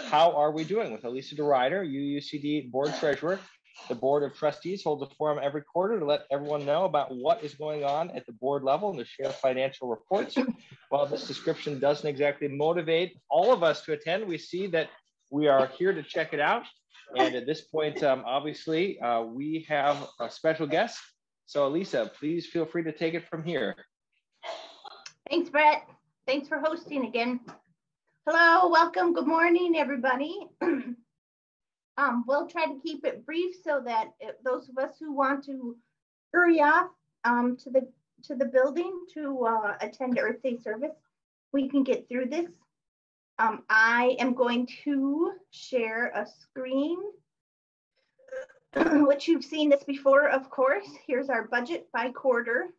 how are we doing with Alisa DeRider, UUCD Board Treasurer. The Board of Trustees holds a forum every quarter to let everyone know about what is going on at the board level and to share financial reports. While this description doesn't exactly motivate all of us to attend, we see that we are here to check it out. And at this point, obviously, we have a special guest. So Alisa, please feel free to take it from here. Thanks, Brett. Thanks for hosting again. Hello, welcome, good morning, everybody. We'll try to keep it brief so that those of us who want to hurry off to the building to attend Earth Day service, we can get through this. I am going to share a screen, which you've seen this before, of course. Here's our budget by quarter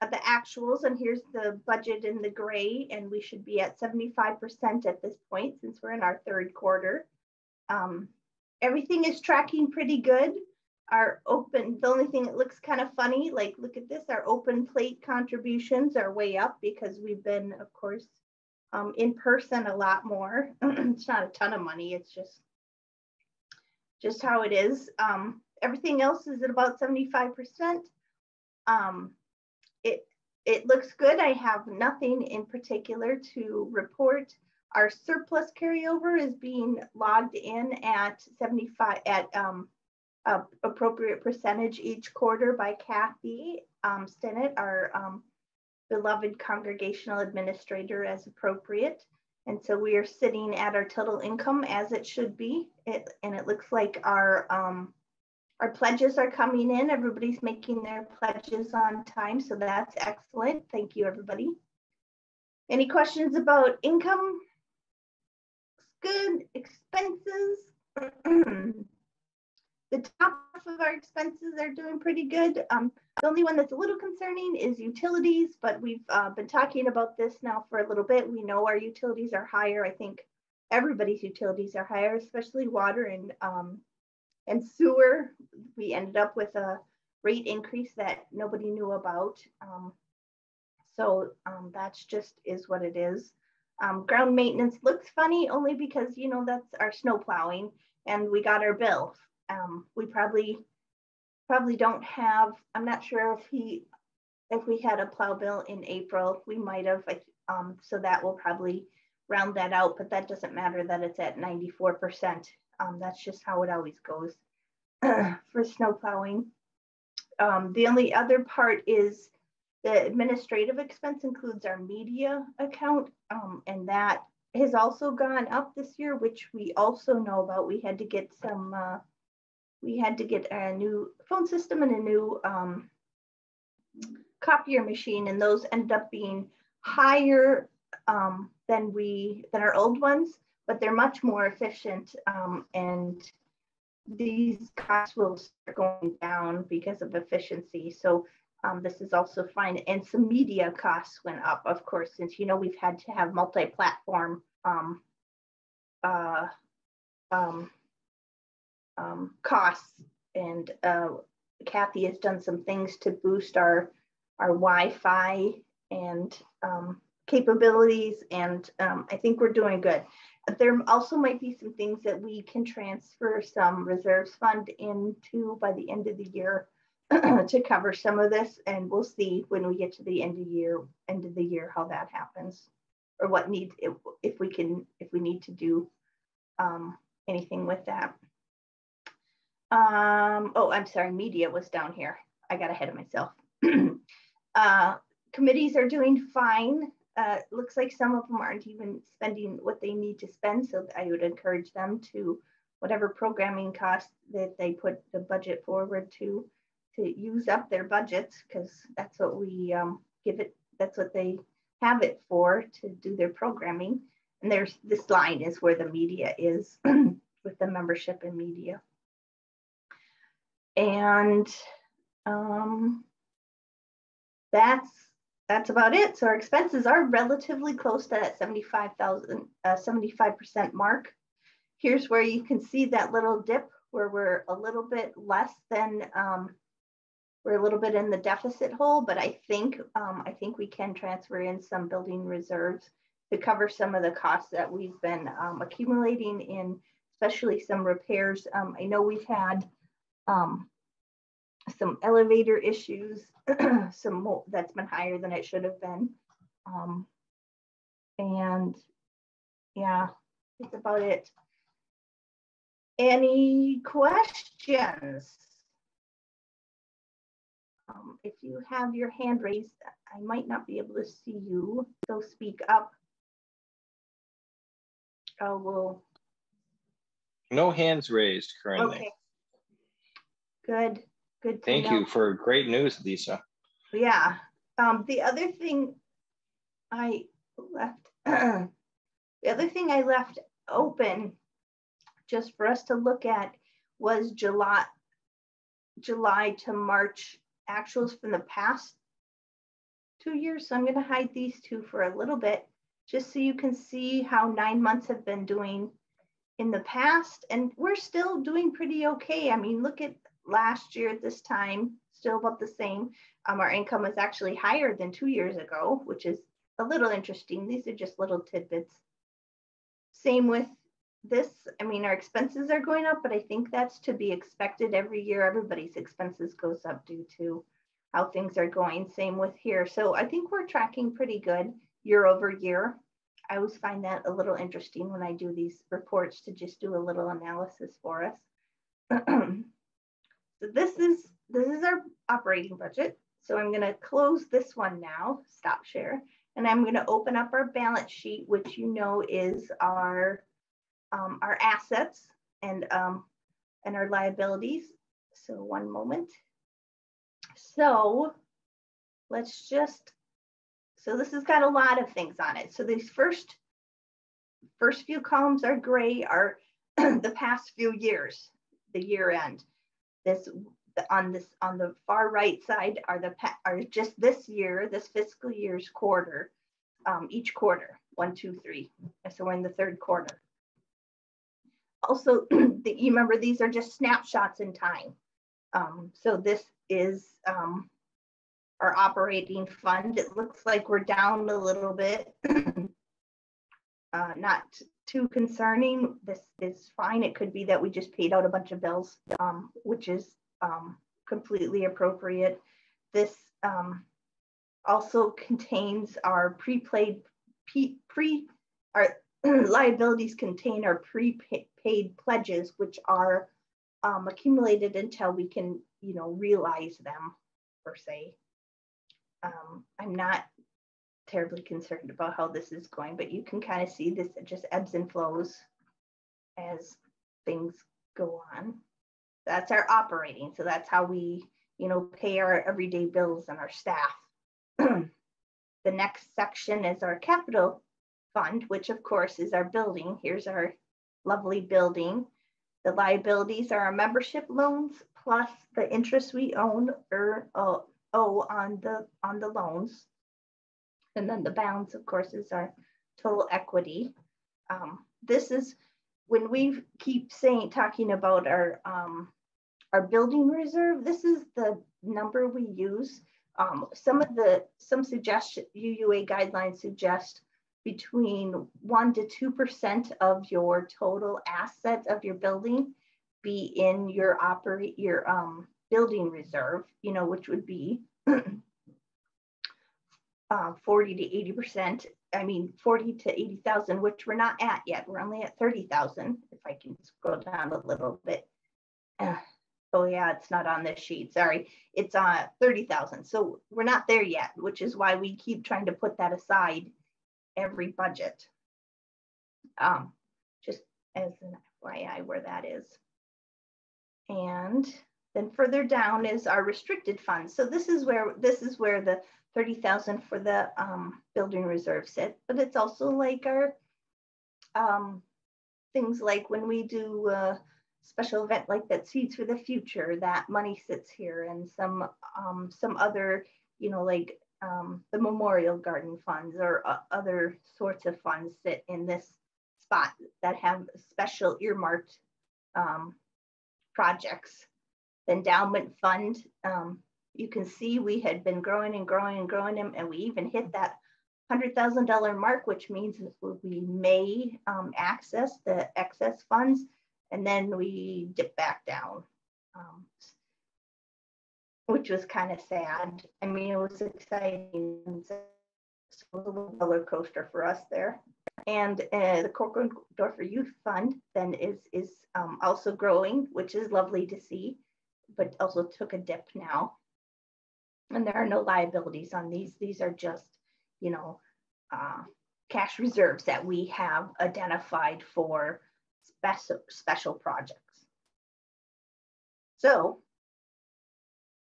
of the actuals, and here's the budget in the gray, and we should be at 75% at this point since we're in our third quarter. Everything is tracking pretty good. The only thing that looks kind of funny, like look at this, our open plate contributions are way up because we've been, of course, in person a lot more. It's not a ton of money, it's just how it is. Everything else is at about 75%. It looks good. I have nothing in particular to report. Our surplus carryover is being logged in at 75 at appropriate percentage each quarter by Kathy Stinnett, our beloved congregational administrator, as appropriate. And so we are sitting at our total income as it should be. And it looks like our pledges are coming in. Everybody's making their pledges on time, so that's excellent. Thank you, everybody. Any questions about income? Good. Expenses. The top of our expenses are doing pretty good. The only one that's a little concerning is utilities, but we've been talking about this now for a little bit. We know our utilities are higher. I think everybody's utilities are higher, especially water and sewer. We ended up with a rate increase that nobody knew about. So that's just is what it is. Ground maintenance looks funny only because, you know, that's our snow plowing and we got our bill. We probably don't have, I'm not sure if we had a plow bill in April, we might have, so that will probably round that out, but that doesn't matter that it's at 94%. That's just how it always goes for snow plowing. The only other part is the administrative expense includes our media account, and that has also gone up this year, which we also know about. We had to get a new phone system and a new copier machine, and those ended up being higher than our old ones, but they're much more efficient, and these costs will start going down because of efficiency. So this is also fine. And some media costs went up, of course, since, you know, we've had to have multi-platform costs. And Kathy has done some things to boost our Wi-Fi and capabilities, and I think we're doing good. There also might be some things that we can transfer some reserves fund into by the end of the year to cover some of this, and we'll see when we get to the end of the year how that happens, or what if we need to do anything with that. Oh, I'm sorry, media was down here. I got ahead of myself. Committees are doing fine. Looks like some of them aren't even spending what they need to spend, so I would encourage them to, whatever programming costs that they put the budget forward to use up their budgets, because that's what we give it, that's what they have it for, to do their programming. And there's this line is where the media is with the membership and media. And that's about it. So our expenses are relatively close to that 75% mark. Here's where you can see that little dip where we're a little bit less than, we're a little bit in the deficit hole, but I think we can transfer in some building reserves to cover some of the costs that we've been accumulating in, especially some repairs. I know we've had some elevator issues, some more, that's been higher than it should have been. And yeah, that's about it. Any questions? If you have your hand raised, I might not be able to see you, so speak up. Oh, well. No hands raised currently. Okay. Good. Good. Thank you for great news, Lisa. Yeah. The other thing I left, open just for us to look at was July to March actuals from the past 2 years. So I'm going to hide these two for a little bit, just so you can see how 9 months have been doing in the past. And we're still doing pretty okay. I mean, look at last year at this time, still about the same. Our income was actually higher than 2 years ago, which is a little interesting. These are just little tidbits. Same with this. I mean, our expenses are going up, but I think that's to be expected every year. Everybody's expenses goes up due to how things are going. Same with here. So I think we're tracking pretty good year over year. I always find that a little interesting when I do these reports, to just do a little analysis for us. So this is our operating budget. So I'm going to close this one now, stop share, and I'm going to open up our balance sheet, which you know is our assets and our liabilities. So one moment. So let's just, so this has got a lot of things on it. So these first few columns are gray, are the past few years, the year end. On the far right side are just this year, this fiscal year's quarter, each quarter, 1, 2, 3. So we're in the third quarter. Also, you remember these are just snapshots in time. So this is our operating fund. It looks like we're down a little bit. Not too concerning. This is fine. It could be that we just paid out a bunch of bills, which is completely appropriate. This also contains our our liabilities contain our prepaid pledges, which are accumulated until we can, realize them, per se. I'm not terribly concerned about how this is going, but you can kind of see this, it just ebbs and flows as things go on. That's our operating. So that's how we, pay our everyday bills and our staff. The next section is our capital fund, which of course is our building. Here's our lovely building. The liabilities are our membership loans plus the interest we owe on the loans. And then the balance, of course, is our total equity. This is when we keep talking about our building reserve. This is the number we use. Some suggestion UUA guidelines suggest between 1 to 2% of your total assets of your building be in your building reserve, which would be 40 to 80%. I mean, 40 to 80,000, which we're not at yet. We're only at 30,000. If I can scroll down a little bit. Oh yeah, it's not on this sheet. Sorry, it's on 30,000. So we're not there yet, which is why we keep trying to put that aside every budget. Just as an FYI where that is. And then further down is our restricted funds. So this is where the 30,000 for the building reserve sit, but it's also like our things like when we do a special event like that Seeds for the Future, that money sits here, and some other, like the Memorial Garden funds or other sorts of funds sit in this spot that have special earmarked projects. The endowment fund, you can see we had been growing and growing and growing them, and we even hit that $100,000 mark, which means we may access the excess funds, and then we dip back down, which was kind of sad. I mean, it was exciting. So it was a little roller coaster for us there. And the Korkendorfer Youth Fund then is also growing, which is lovely to see, but also took a dip now. And there are no liabilities on these. These are just, you know, cash reserves that we have identified for special projects. So,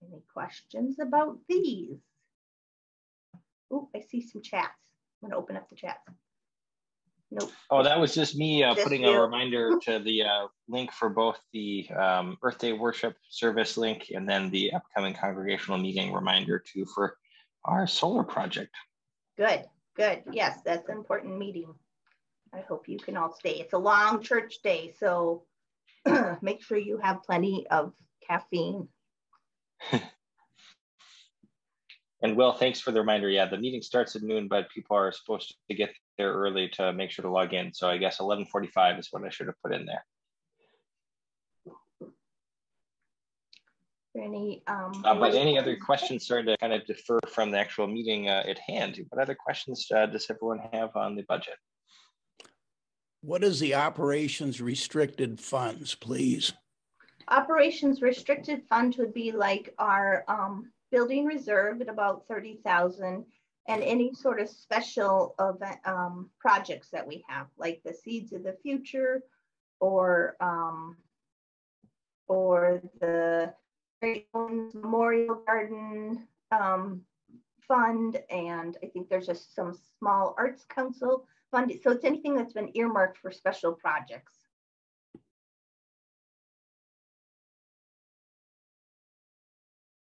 any questions about these? Oh, I see some chats. I'm gonna open up the chats. Nope. Oh, that was just me putting a reminder to the link for both the Earth Day worship service link and then the upcoming congregational meeting reminder too for our solar project. Good, good. Yes, that's an important meeting. I hope you can all stay. It's a long church day, so make sure you have plenty of caffeine. And Will, thanks for the reminder. Yeah, the meeting starts at noon, but people are supposed to get there early to make sure to log in. So I guess 11:45 is what I should have put in there. But any other questions, sorry to kind of defer from the actual meeting at hand. What other questions does everyone have on the budget? What is the operations restricted funds, please? Operations restricted funds would be like our building reserve at about 30,000, and any sort of special event projects that we have, like the Seeds of the Future, or the Memorial Garden fund, and I think there's just some small arts council fund. So it's anything that's been earmarked for special projects.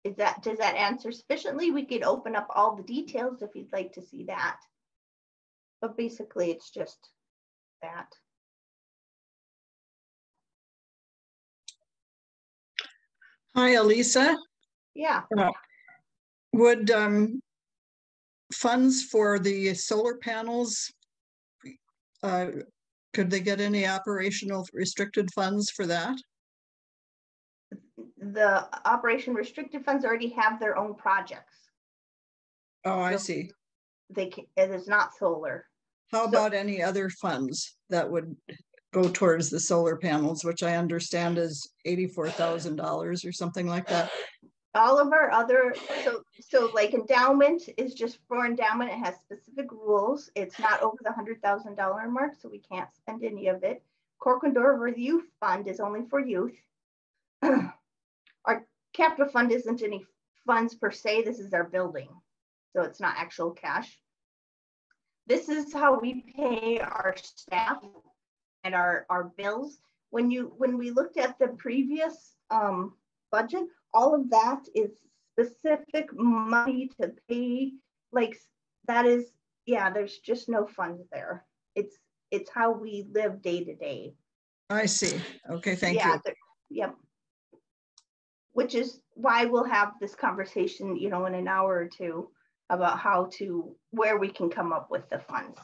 Does that answer sufficiently? We could open up all the details if you'd like to see that. But basically it's just that. Hi, Alisa. Yeah. Would funds for the solar panels, could they get any operational restricted funds for that? The operation restricted funds already have their own projects. Oh, I see. It is not solar. How about any other funds that would go towards the solar panels, which I understand is $84,000 or something like that? All of our other, so like endowment is just for endowment. It has specific rules. It's not over the $100,000 mark, so we can't spend any of it. Korkendorfer Youth Fund is only for youth. Our capital fund isn't any funds per se. This is our building, so it's not actual cash. This is how we pay our staff and our bills. When we looked at the previous budget, all of that is specific money to pay. Like that is, yeah, there's just no funds there. It's how we live day to day. I see. Okay, thank you. Yep. Which is why we'll have this conversation, you know, in an hour or two about where we can come up with the funds.